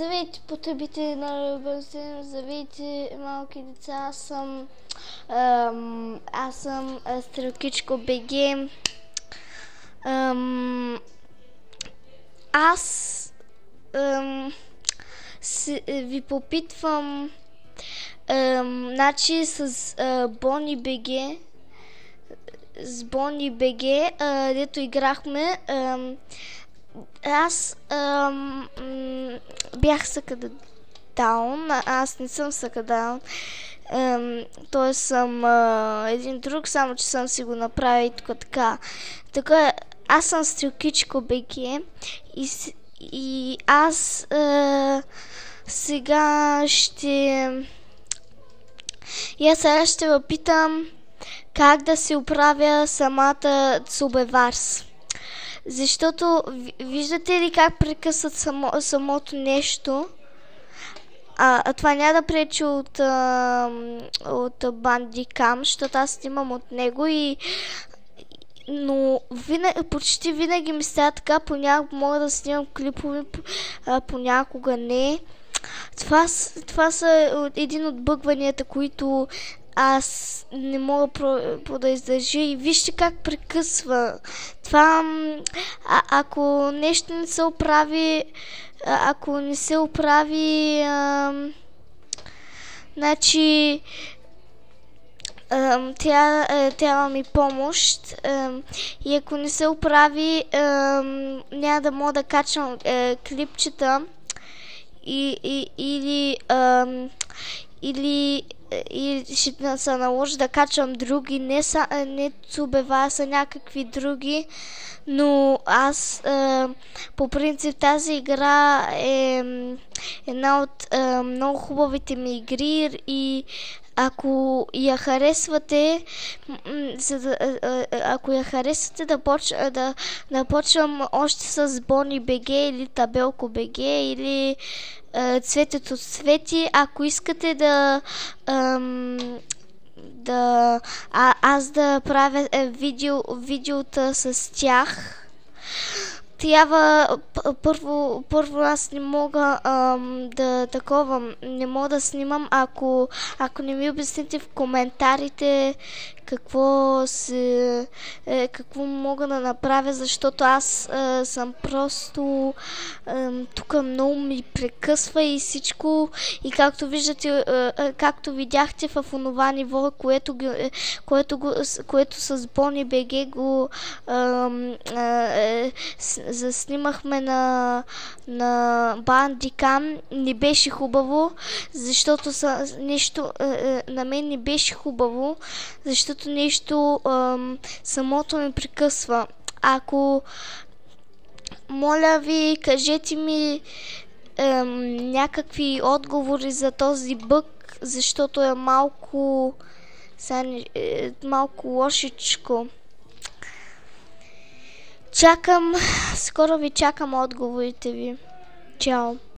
Здравейте, потребители на Ръбърсен, здравейте, малки деца, аз съм Стрелкичко БГ. Аз ви попитвам значи с Бони БГ, с Бони БГ, дето играхме. Аз бях Съкадаун, аз не съм Съкадаун, той съм един друг, само че съм си го направил тук така. Така, аз съм Стрелкичко БГ и аз сега ще ви питам как да се оправя самата Цубеварс. Защото виждате ли как прекъсват самото нещо? Това няма да пречи от Bandicam, защото аз снимам от него но почти винаги ми става така, понякога мога да снимам клипове, понякога не. Това са един от бъгванията, които аз не мога да издържа и вижте как прекъсва. Това, ако нещо не се оправи, значи трябва ми помощ и ако не се оправи, няма да мога да качвам клипчета или ще се наложи да качвам други, не Цубева, са някакви други, но аз по принцип тази игра е една от много хубавите ми игри и ако я харесвате, да почвам още с Бони БГ или Табелко БГ или Цветето Цвети, ако искате аз да правя видеота с тях, трябва първо аз не мога не мога да снимам, ако не ми обясните в коментарите какво мога да направя, защото аз съм просто тук много ми прекъсва и всичко, и както виждате, както видяхте в онова ниво, което с Бони БГ го заснимахме на Bandicam, не беше хубаво, защото на мен не беше хубаво, защото нещо самото ми прекъсва. Моля ви, кажете ми някакви отговори за този бъг, защото е малко лошичко. Скоро ви чакам отговорите ви. Чао!